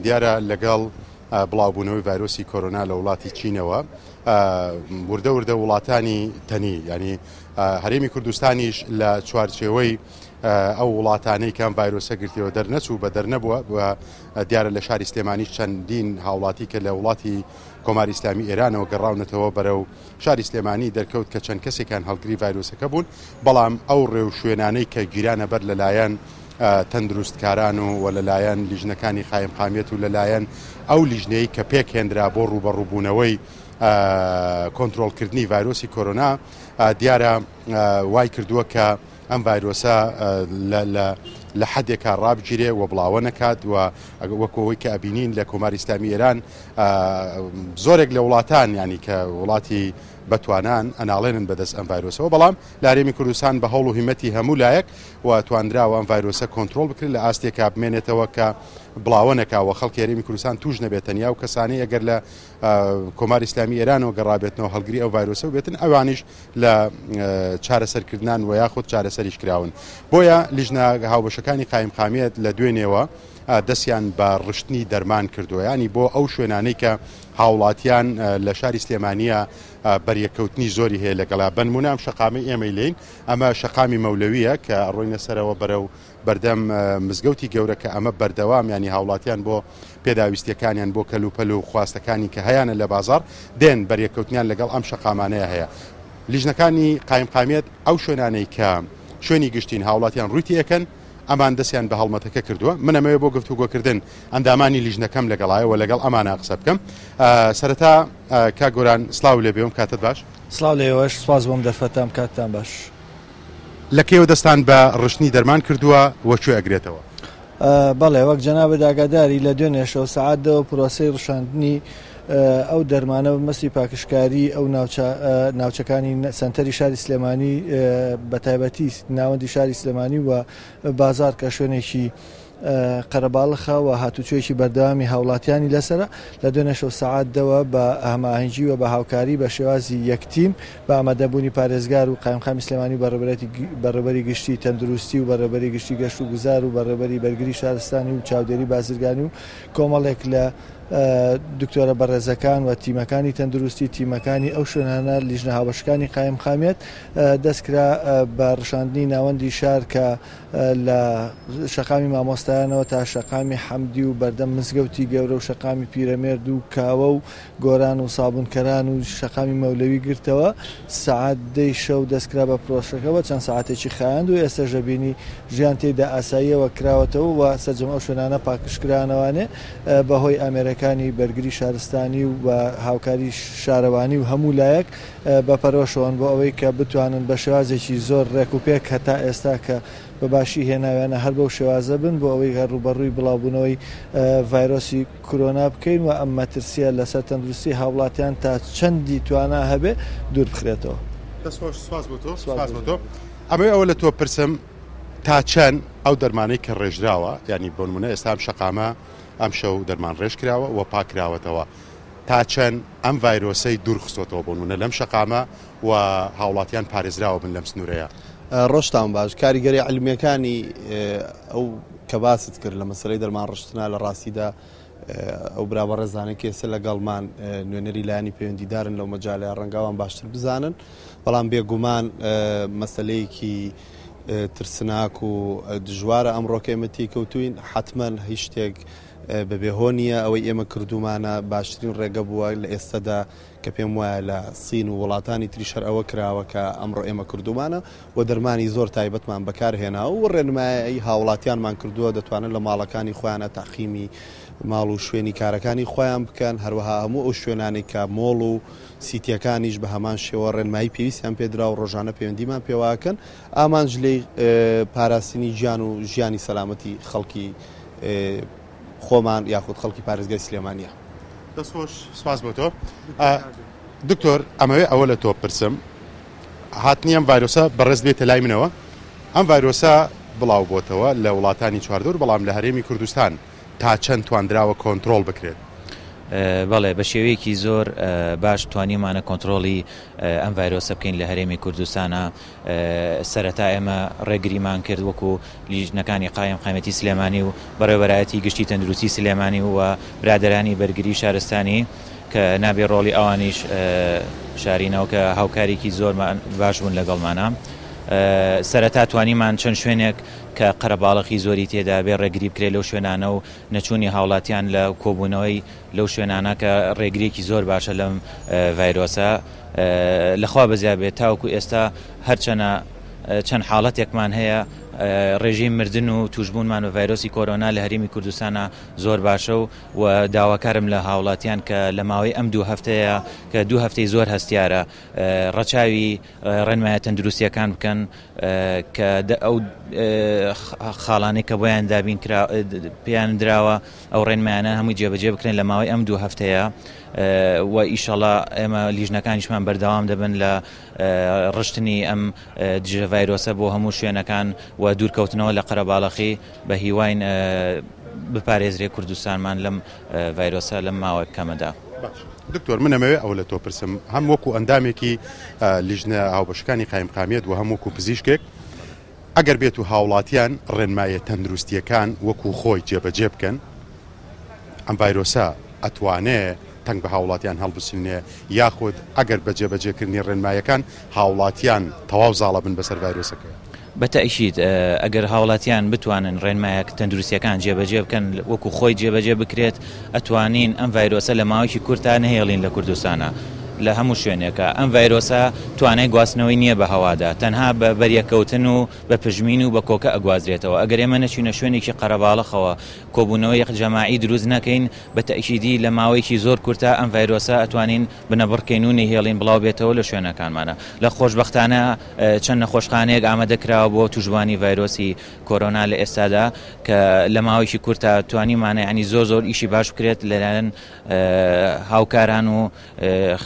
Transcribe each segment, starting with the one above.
دیارە لەگەڵ بڵاوبوونەوەی ڤایرۆسی کۆرۆنا لە وڵاتی چینەوە وردە وردە وڵاتانی تەنی ینی هەرێمی کوردستانیش لە چوارچێوەی ئەو وڵاتانەی کەم ڤایرۆسە گرتیەوە دەرنەچوو بە دەرنەبووە دیارە لە شاری سلێمانی چەندین هاوڵاتی کە لە وڵاتی کۆماری ئیسلامی ئێرانەوە گەڕاونەتەوە بەرەو شاری سلێمانی دەرکەوت کە چەند کەسێکان هەڵگری ڤایرۆسەکە بوون بەڵام ئەو ڕێو شوێنانەی کە گیرانە بەر لەلایەن تەندروستکاران و لەلایەن لیژنەکانی قایمقامیەت و لەلایەن ئەو لیژنەی کە پێک هێنرا بۆ ڕوبەڕووبوونەوەی کۆنتترۆلکردنی ڤایرۆسی کۆرۆنا دیارە وای کردووە کە ئەم ڤایرۆسە لە حەدێکا ڕابگیرێ و بڵاوە نەکات و وەکەوەی کە ئەبینین لە کۆماری ئیسلامی ئێران زۆرێک لە وڵاتان ینی کە وڵاتی بەتوانان ئەناڵێنن بەدەست ئەم ڤایرۆسەوە بەڵام لە هەرێمی کوردستان بە هەوڵ و هیمەتی هەموو لایەک و توانراوە ئەم ڤایرۆسە کۆنتترۆل بکرێت لە ئاستێکا بمێنێتەوە کە بڵاوە نەکاوە خەڵکی هەرێمی کوردستان توش نەبێتەنیا و کەسانی ئەگەر لە کۆماری ئیسلامی ئێرانەوە گەڕابێتنەوە هەڵگری ئەو ڤایرۆسە بێتن ئەوانیش لە چارەسەرکردان و یاخود چارەسەریش کراون بۆیە لیژنە هاوبەشەکانی قایمقامیەت لە دوێنێەوە دەستیان بە ڕشتنی دەرمان کردووە ینی بۆ ئەو شوێنانەی کە هاوڵاتیان لە شاری سلێمانیە بەریەکەوتنی زۆری هەیە لەگەڵا بنمونە ئەم شەقامی ئێمەی لین ئەمە شەقامی مەولەویە کە ڕۆینە سەرەوە بەرەو بەردەم مزگەوتی گەورە کە ئەمە بەردەوام ینی هاوڵاتیان بۆ پێداویستیەکانیان بۆ کەلوپەل و خواستەکانی کە هەیەە لە بازار دێن بەریەکەوتنیان لەگەڵ ئەم شەقامانەیە هەیە لیژنەکانی قایمقامیەت ئەو شوێنانەی کە شوێنی گشتین هاوڵاتیان ڕوویتی یەکەن ئەمان دەستیان بە هەڵمەتەکە کردووە منەمەوێ بۆ گفتوگۆکردن ئەندامانی لیژنەکەم لەگەڵایەوە لەگەڵ ئەمانە قسە بکەم سەرەتا کاگۆران سلااو لێ بێوم کاتت باش سلااو لێوەش سواز بۆم دەرفەتام کاتتان باش لە کێوە دەستان بە ڕشتنی دەرمان کردووە وەکوێ ئەگرێتەوە بەڵێ وەک جەنابە داگاداری لە دوێنێ شەو سەعاتەوە پرۆسەی ڕشاندنی ئەو دەرمانە مەسی پاکشکاری ئەو ناوچەکانی سنتەری شاری سلێمانی بە تایبەتی ناوەندی شاری سلێمانی و بازار کە شوێنێکی قەرەباڵخە و هاتوچۆیەکی بەردەوامی هاوڵاتیانی لەسرە لە دوێنێ شەو سەعاتەوە بە هەماهەنگی و بە هاوکاری بە شێوازی یەکتیم بە ئامادەبوونی پارێزگار و قایمقامی سلێمانی بەڕێبەری گشتی تەندروستی و بەڕێبەری گشتی گەشت و گوزار و بەڕێبەری بەرگری شارستانی و چاودێری بازرگانی و کۆمەڵێک لە دکتۆرە بەڕێزەکان و تیمەکانی تەندروستی تیمەکانی ئەو شوێنانە لیژنە هاوبەشەکانی قایمقامیەت دەستکرا بە ڕشاندنی ناوەندی شار کە لە شەقامی مامۆستایانەوە تا شەقامی حەمدی و بەردەم مزگەوتی گەورە و شەقامی پیرەمێرد و کاوە و گۆران و سابونکەران و شەقامی مەولەوی گرتەوە سەعات دەی شەو دەستکرا بە پرۆژەکەەوە چەند سەعاتێکی خایاند و ئێستا ژەبینی ژیان تێدا ئاساییەوە کراوەتەوە و سەرجەم ئەو شوێنانە پاکشکرانەوانێ بەهۆی ئامێرەکانی بەرگری شارستانی و بە هاوکاری شارەوانی و هەموو لایەک بەپەرۆشەوەن بۆ ئەوەی کە بتوانن بە شێوازێکی زۆر ڕێک و پێک هەتا ئێستا کە بە باشی هێناویانە هەر بەو شێوازە بن بۆ ئەوەی هەر ڕوبەڕووی بڵاوبوونەوەی ڤایرۆسی کۆرۆنا بکەین و ئەم مەترسیە لەسەر تەندروستی هاوڵاتیان تا چەندی توانا هەبێ دوور بخرێتەوە. ئەمە ئەوە لە تۆ پرسم تا چەند ئەو دەرمانەی کە ڕێژراوە ینی بۆ نمونە ئێستا ئەم شەقامە ئەم شەو دەرمان ڕێژ کراوە و پاکراوەتەوە تا چەند ئەم ڤایرۆسەی دوورخستۆتەوە بۆ نمونە لەم شەقامە و هاوڵاتیان پارێزراوە بن لەم سنوورەیە. ڕۆژتان باش کاریگەری علمیەکانی ئەو کە باست کرد لە مەسەلەی دەرمان ڕشتنا لە ڕاستیدا ئەو برابە ڕێزانە کێسە لەگەڵمان نوێنەری لایانی پەیوەندیدارن لەو مەجاالە ڕەنگاوان باشتر بزانن بەڵام بێگومان مەسەلەیەکی ترسناک و دژوارە ئەمڕۆکە ئێمەتی کەوتوین حتمما هیچ شتێک بەبێهۆ نییە ئەوەی ئێمە کردومانە باشترین ڕێگە بووە لە ئێستادا کە پێم وایە لە سین و وڵاتانی تریشەر ئەوە کراوە کە ئەمڕۆ ئێمە کردومانە و دەرمانی زۆر تایبەتمان بەکارهێنا و ڕێنمایی هاوڵاتیانمان کردووە دەتوانن لە ماڵەکانی خۆیانە تاقیمی ماڵ و شوێنی کارەکانی خۆیان بکەن هەروەها هەموو ئەو شوێنانی کە مۆڵ و سیتیەکانیش بە هەمان شێوە ڕێنمایی پێویستیان پێدرا و ڕۆژانە پەیوەندیمان پێواکەن ئامانج لێی پاراستنی گیان و ژیانی سەلامەتی خەڵکی خۆمان یاخود خەڵکی پارێزگای سلێمانیە. دەستخۆش سپاس بۆ تۆ دکتۆر ئەمەوێ ئەوە لە تۆ پرسم هاتنی ئەم ڤایرۆسە بەڕێز بێتە لای منەوە ئەم ڤایرۆسە بڵاو بۆتەوە لە وڵاتانی چواردۆر بەڵام لە هەرێمی کوردستان تا چەند توانراوە کۆنتترۆل بکرێت بەڵێ بە شێوەیەکی زۆر باش توانیمانە کۆنتترۆلی ئەم ڤایرۆسە بکەین لە هەرێمی کوردستانە. سەرەتا ئێمە ڕێگریمان کرد وەکو لیژنەکانی قایم قامەتی سلێمانی و بەڕێوەبەرایەتی گشتی تەندروستی سلێمانی و برادرانی بەرگری شارستانی کە نابێ ڕۆڵی ئەوانیش شارینەوە کە هاوکارێکی زۆر باش بوون لەگەڵمانە. سەرەتا توانیمان چەند شوێنێک کە قەرەباڵغی زۆری تێدا بێ ڕێگری بکرێت لەو شوێنانە و نەچوونی هاوڵاتیان لە کۆبوونەوەی لەو شوێنانە کە ڕێگریەکی زۆر باشە لەم ڤایرۆسە. لەخوا بەزیا بێت تاوکو ئێستا هەرچەنە چەند حاڵەتێکمان هەیە ڕێژەی مردن و توشبوونمان بە ڤایرۆسی کۆرۆنا لە هەرێمی کوردستانە زۆر باشە و داواکارم لە هاوڵاتیان کە لە ماوەی ئەم 2 هەفتەیە کە 2 هەفتەی زۆر هەستیارە ڕەچاوی ڕێنمایە تەندروستیەکان بکەن کە ئەو خاڵانەی کە بۆیان دابین پێیان دراوە ئەو ڕێنمایانە هەمووی جێبەجێ بکرێن لە ماوەی ئەم 2 هەفتەیە و ئیشەڵا ئێمە لیژنەکانیشمان بەردەوام دەبن لە ڕشتنی ئەم دژە ڤایرۆسە بۆ هەموو شوێنەکان و دوورکەوتنەوە لە قەرەباڵغی بە هیواین بپارێزرێ کوردستانمان لەم ڤایرۆسە لەم ماوە کەمەدا. دکتۆر منەمەوێت ئەو لە تۆ پرسم هەم وەکو ئەندامێکی لیژنە هاوبەشەکانی قایم قامێت و هەم وەکو پزیشکێک ئەگەر بێت و هاوڵاتیان ڕێنمایە تەندروستیەکان وەکو خۆی جێبەجێ بکەن ئەم ڤایرۆسە ئەتوانێت تەنگ بە هاوڵاتیان هەڵبسینێ یاخود ئەگەر بە جێبەجێکردنی ڕێنمایەکان هاوڵاتیان تەواو زاڵە بن بەسەر ڤایرۆسەکە. بەتەئیشید ئەگەر هاوڵاتیان بتوانن ڕێنمایەک تەندروستیەکان جێبەجێ بکەن وەکو خۆی جێبەجێ بکرێت ئەتوانین ئەم ڤایرۆسە لە ماوەیەکی کورتدا نەهێڵین لە کوردستانە لە هەموو شوێنێکە. ئەم ڤایرۆسە توانای گواستنەوەی نییە بە هەوادا تەنها بە بەریەکەوتن و بە پژمین و بە کۆکە ئەگوازرێتەوە. ئەگەر ئێمە نەچینە شوێنێکی قەرەباڵغەوە کۆبوونەوەی جەماعی دروست نەکەین بە تەئیکیدی لە ماوەیەکی زۆر کورتە ئەم ڤایرۆسە ئەتوانین بنەبڕکەین و نەهێڵین بڵاو بێتەوە لە شوێنەکانمانە. لە خۆشبەختانە چەند نەخۆشخانەیەک ئامادەکراوە بۆ توشبوانی ڤایرۆسی کۆرۆنا لە ئێستادا کە لە ماوەیەکی کورتە توانیمانە ینی زۆر ئیشی باش بکرێت لەلایەن هاوکاران و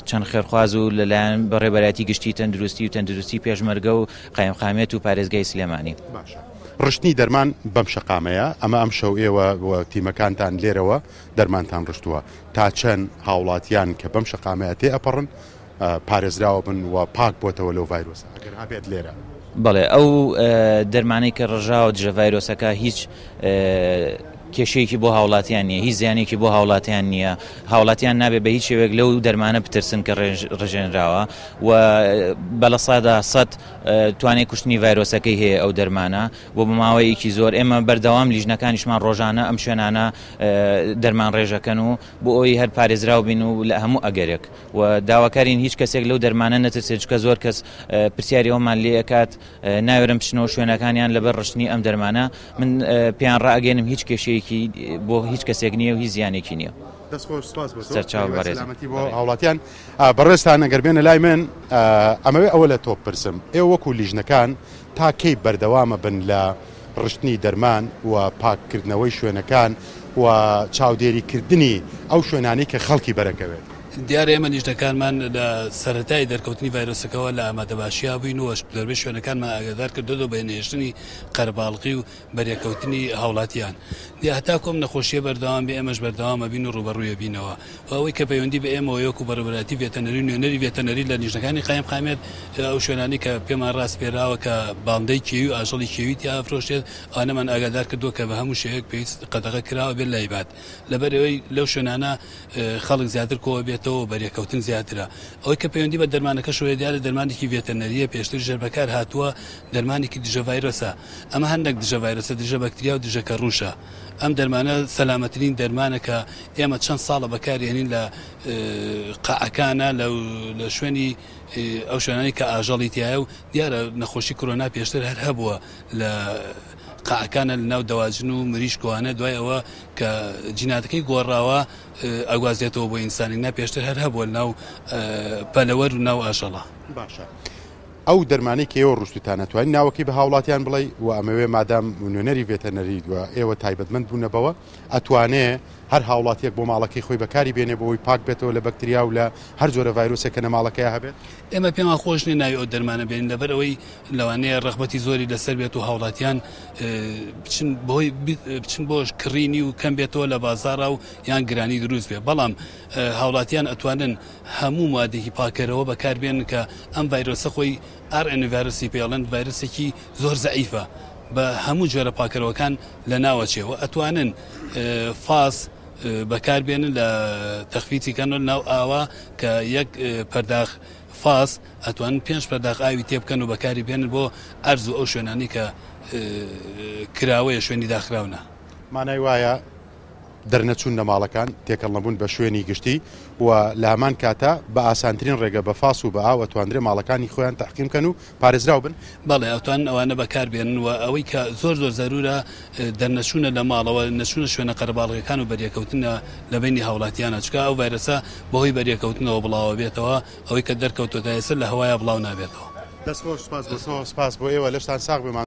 چەند خێرخواز و لەلایەن بەڕێبەرایەتی گشتی تەندروستی پێشمەرگە و قایم قامێت و پارێزگای سلێمانی. ڕشتنی دەرمان بەم شەقامەیە ئەمە ئەم شەو ئێوە تیمەکانتان لێرەوە دەرمانتان ڕشتووە تا چەند هاوڵاتیان کە بەم شەقامەیە تێ ئەپەڕن پارێزراوە بن و پاک بۆتەوە لەو ڤایرۆسە ئەگەر هابێت لێرە. بەڵێ ئەو دەرمانەی کە ڕژاوە دژە ڤایرۆسەکە هیچ کێشەیەکی بۆ هاوڵاتیان نییە هیچ زیانێکی بۆ هاوڵاتیان نییە. هاوڵاتیان نابێت بە هیچ شێوەیەک لەو دەرمانە بترسن کە ڕژێنراوە و بەلە سادا 100 توانای کوشتنی ڤایرۆسەکەی هەیە ئەو دەرمانە بۆ بماوەیەکی زۆر. ئێمە بەردەوام لیژنەکانیشمان ڕۆژانە ئەم شوێنانە دەرمان ڕێژەکەن و بۆ ئەوی هەر پارێزراو بین و لە هەموو ئەگەرێک و داواکارین هیچ کەسێک لەو دەرمانە نەترسێت چکە زۆر کەس پرسیاری ئەومان لێ ئەکات ناوێرم بچنەوە شوێنەکانیان لەبەر ڕشتنی ئەم دەرمانە. من پێیان ڕائگەێنم هیچ کێشەیەکی بۆ هیچ کەسێک نییە و هیچ زیانێکی نییە. سەرچاوەڕێزی بۆ هاوڵاتیان بەڕێستان ئەگەر بێنە لای من ئەمەوێ ئەوە لە تۆ پرسم ئێوە وەکو لیژنەکان تا کەی بەردەوامە بن لە ڕشتنی دەرمان و پاککردنەوەی شوێنەکان و چاودێریکردنی ئەو شوێنانی کە خەڵکی بەرەکەوێت. دیارە ئێمە لیژنەکانمان لە سەرەتای دەرکەوتنی ڤایرۆسەکەەوە لە ئامادەباشییا بووین و دەربێ شوێنەکانمان ئاگادار کردو بە نێشتنی قەرەباڵغی و بەریەکەوتنی هاوڵاتیان. دی هەتا کۆم نەخۆشیە بەردەوام بێ ئێمەش بەردەوامە بین و ڕوبەڕوویە بینەوە و ئەوەی کە پەیوەندی بە ئێمە وەکو بەڕێوەبەراتی ڤێتەنەری نوێنەری ڤێتەنەری لە لیژنەکانی قایم قامێت ئەو شوێنانی کە پێمان ڕاست پێراوە کە باڵندەی کێوی و ئاژەڵی کێوی تیا ئەفرۆشێت ئەوانەمان ئاگادار کردووە کە بە هەموو شێوەیەک پێویست قەدەغە کراوە بێت لایبات لەبەر ئەوەی لەو شوێنانە خەڵک زیاتر کۆوە بێتەوە بەریەکەوتن زیاترە. ئەوەی کە پەیوەندی بە دەرمانەکە شوێ دیارە دەرمانێکی ڤێتەنەریە پێشتر ژەربەکار هاتووە دەرمانێکی دژە ڤایرۆسە. ئەمە هەندێک دژە ڤایرۆسە دژە بەکتریا و دژە کەڕوشە. ئەم دەرمانە سەلامەترین دەرمانە کە ئێمە چەند ساڵە بەکارێنین لە قاعەکانە لە شوێنی ئەو شوێنانی کە ئاژەڵی تایە و دیارە نەخۆشی کۆرۆنا پێشتر هەر هەبووە لە قاعەکانە لە ناو دەواجن و مریشکوانە دوای ئەوە کە جیناتەکەی گۆڕاوە ئەگوازێتەوە بۆ ئینسانی نا پێشتر هەر هەبووە ناو پەلەوەر و ناو ئاژەڵە. باشە ئەو دەرمانی کە ئێوە ڕشتتان ناتوانین ناوەکی بە هاوڵاتیان بڵێ و ئەمەوێ مادام نوێنەری ڤێتەنەری دووە ئێوە تایبەتمەند بوونەبەوە ئەتوانێ هەر هاوڵاتیەک بۆ ماڵەکەی خۆی بەکاری بێنێ بۆی پاک بێتەوە لە بەکتریا و لە هەر جۆرە ڤایرۆسێکە نە ماڵەکەی هەبێت ئێمە پێمان خۆش نێ ناوی ئەو دەرمانە بێن لەبەر ئەوەی لەوانەیە ڕغبەتی زۆری لەسەر بێت و هاوڵاتیان بچن بۆش کڕینی و کەم بێتەوە لە بازارە و یان گرانی دروست بێ بەڵام هاوڵاتیان ئەتوانن هەموو مادێکی پاکەرەوە بەکاربێن کە ئەم ڤایرۆسە خۆی RNA ڤایرۆسی پێڵەن ڤایرۆسێکی زۆر زەعیفە بە هەموو جۆرە پاکەرەوەکان لە ناوەچێەوە ئەتوانن فاس بەکاربێنن لە تەخفیتیکەنەوە ناو ئاوا کە یەک پەرداخ فاس ئەتوانن 5 پەرداخ ئاوی تێبکەن و بەکاری بێنن بۆ ئەرز و ئەو شوێنانی کە کراوەیە شوێنی داخراونە مانای وایە دەرنەچوون لە ماڵەکان تێکەڵ نەبوون بە شوێنی گشتی و لە هەمان کاتە بە ئاسانترین ڕێگە بە فاس و بە ئاو ئەتوانرێ ماڵەکانی خۆیان تەحقیم کەن و پارێزراو بن بەڵێ ئەوتوان ئەوانە بەکاربێنن و ئەوەی کە زۆر زەرورە دەرنەچوونە لە ماڵەوە نەچوونە شوێنە قەرەباڵغەکان و بەریەکەوتنە لە بینی هاوڵاتیانە چکە ئەو ڤایرۆسە بەهۆی بەریەکەوتنەوە بڵاوە بێتەوە ئەوەی کە دەرکەوتۆتە ئێستا لە هەوایە بڵاو نابێتەوە دەست خۆش سپاس بۆ ئێوە لەشتان ساغ بێمان